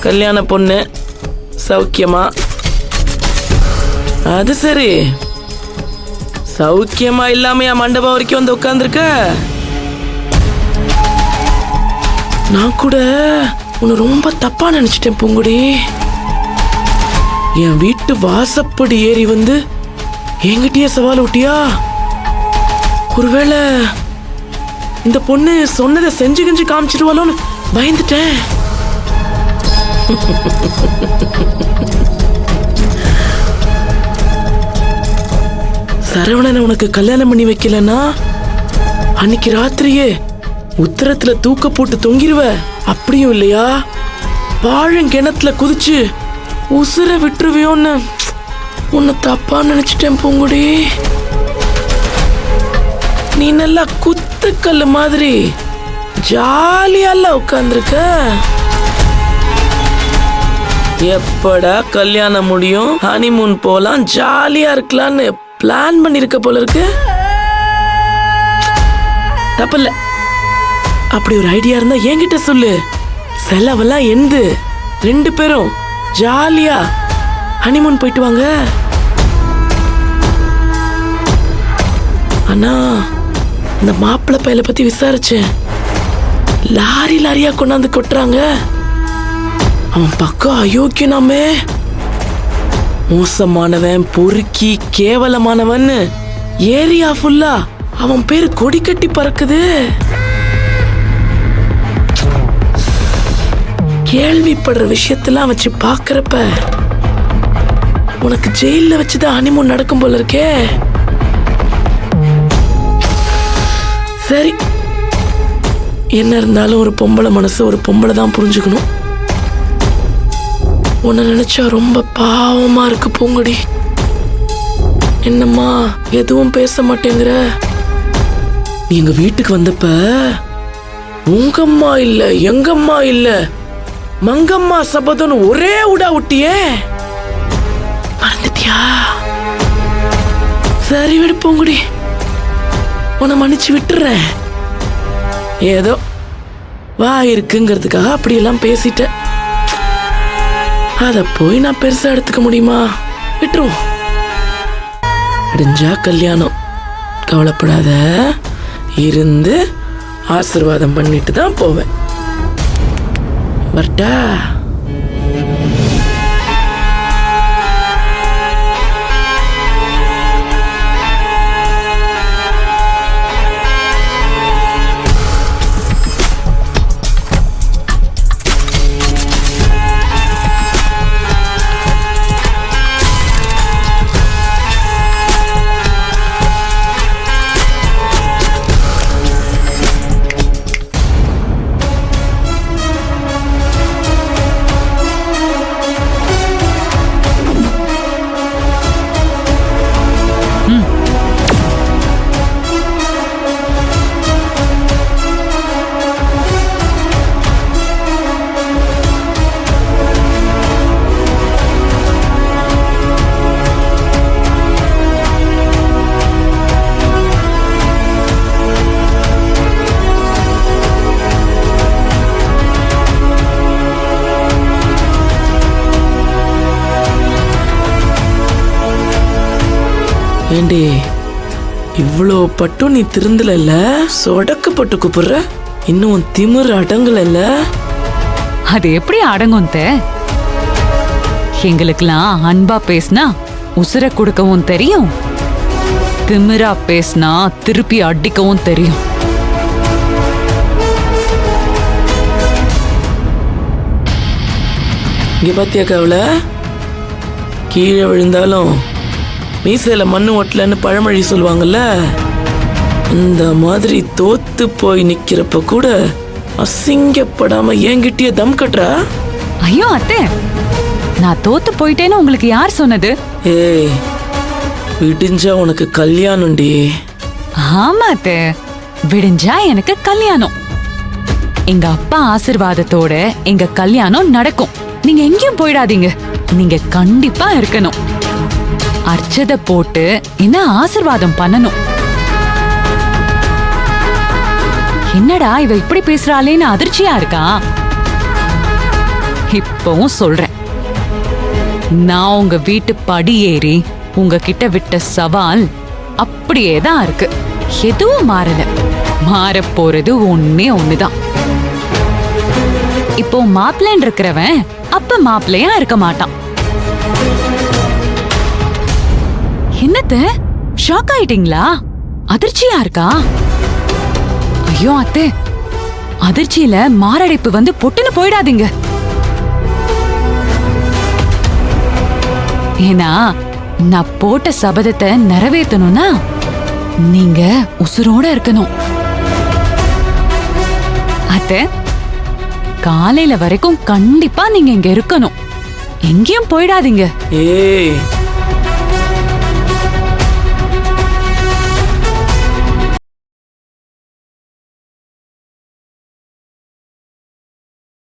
கல்யாண பொண்ணு சௌக்கியமா? அது சரி, சௌக்கியமா இல்லாம என் மண்டபம் வரைக்கும் வந்து உட்கார்ந்துருக்க. நான் கூட உன்னை ரொம்ப தப்பா நினைச்சிட்டேன் பூங்குடி. என் வீட்டு வாசப்படி ஏறி வந்து என்கிட்டயே சவால் விட்டியா? ஒருவேளை இந்த பொண்ணு சொன்னதை செஞ்சு கெஞ்சு காமிச்சிடுவாளோன்னு பயந்துட்டேன். சரவணனை உனக்கு கல்யாணம் பண்ணி வைக்கலன்னா அன்னைக்கு ராத்திரியே உத்தரத்துல தூக்க போட்டு தொங்கிருவ. அப்படியும் இல்லையா, பாழங்கிணத்துல குதிச்சு உசுர விட்டுருவியோன்னு உன்னை தப்பா நினைச்சிட்டேன் பூங்குடி. நீ நல்லா குத்துக்கல்லு மாதிரி ஜாலியால உட்கார்ந்துருக்க. எப்படா கல்யாணம் முடியும், ஹனிமூன் போலாம், ஜாலியா இருக்கலாம்னு பிளான் பண்ணிருக்க போல இருக்கு. தப்பில்ல, அப்படி ஒரு ஐடியா இருந்தா என்கிட்ட சொல்லு. செலவெல்லாம் எந்து 2 பேரும் ஜாலியா ஹனிமூன் போயிட்டு வாங்க. ஆனா இந்த மாப்பிள்ளை பையலை பத்தி விசாரிச்சேன். லாரி லாரியா கொண்டாந்து கொட்டுறாங்க. அவன் பக்கம் அயோக்கியனாமே, மோசமானவன், பொறுக்கி, கேவலமானவன் ஏரியா ஃபுல்லா அவன் பேரு கொடி கட்டி பறக்குது. கேள்விப்படுற விஷயத்தெல்லாம் வச்சு பாக்குறப்ப உனக்கு ஜெயில வச்சுதான் ஹனிமூன் நடக்கும் போல இருக்கே. சரி, என்ன இருந்தாலும் ஒரு பொம்பளை மனசு ஒரு பொம்பளை தான் புரிஞ்சுக்கணும். உன்னை நினைச்சா ரொம்ப பாவமா இருக்கு பூங்குடி. என்னம்மா எதுவும் பேச மாட்டேங்கிற? நீ எங்க வீட்டுக்கு வந்தப்ப உங்கம்மா இல்ல, எங்கம்மா இல்ல, மங்கம்மா சபதம்னு ஒரே உடா விட்டியே, மறந்துட்டியா? சரி விடு பூங்குடி, உன்னை மன்னிச்சு விட்டுறேன். ஏதோ வா இருக்குங்கிறதுக்காக அப்படியெல்லாம் பேசிட்டேன். அத போய் நான் பெருசா எடுத்துக்க முடியுமா? விட்டுருவோம். விடிஞ்சா கல்யாணம், கவலைப்படாத. இருந்து ஆசீர்வாதம் பண்ணிட்டு தான் போவேன். வரட்டா? ஏண்டி, இவ்வளோ பட்டும் நீ திருந்தல, சொடக்கப்பட்டு கூப்பிடுற. இன்னும் திமிரு அடங்கல. அது எப்படி அடங்கும்? எங்களுக்கெல்லாம் அன்பா பேசினா உசுர கொடுக்கவும் தெரியும், திமிரா பேசினா திருப்பி அடிக்கவும் தெரியும். இங்க பாத்தியா கவலை, கீழே விழுந்தாலும் மீசையில மண்ணு ஓட்டலன்னு பழமொழி சொல்லுவாங்கல்ல, அந்த மாதிரி தோத்து போய் நிக்கிறப்ப கூட அசிங்கப்படாம என்கிட்டயே தம் கட்டுறா. ஐயோ அத்தை, நான் தோத்து போயிட்டேன்னு உங்களுக்கு யார் சொன்னது? ஏய், விடிஞ்சா உனக்கு கல்யாணம்டி. ஆமா அத்தை, விடிஞ்சா எனக்கு கல்யாணம். எங்க அப்பா ஆசீர்வாதத்தோட எங்க கல்யாணம் நடக்கும். நீங்க எங்கேயும் போயிடாதீங்க, நீங்க கண்டிப்பா இருக்கணும். அர்ச்சதை போட்டு என்ன ஆசீர்வாதம் பண்ணணும். என்னடா இவ இப்படி பேசுறாளேன்னு அதிர்ச்சியா இருக்கா? இப்பவும் சொல்றேன், நான் உங்க வீட்டு படி ஏறி உங்ககிட்ட விட்ட சவால் அப்படியே தான் இருக்கு. எதுவும் மாறல. மாறப் போறது ஒண்ணே ஒண்ணுதான். இப்போ மாப்பிள்ளைன்னு இருக்கிறவன் அப்ப மாப்பிள்ளையா இருக்க மாட்டான். என்னத்த ஷாக் ஆயிட்டீங்களா? அதிர்ச்சியா இருக்கா? ஐயோ அத்தை, அதிர்ச்சியில மாரடைப்பு வந்து பொட்டுன்னு போயிடாதீங்க. ஏன்னா நான் போட்ட சபதத்தை நிறைவேற்றணும்னா நீங்க உசுரோட இருக்கணும். அத்தை, காலையில வரைக்கும் கண்டிப்பா நீங்க இங்க இருக்கணும். எங்கேயும் போயிடாதீங்க. ஏய்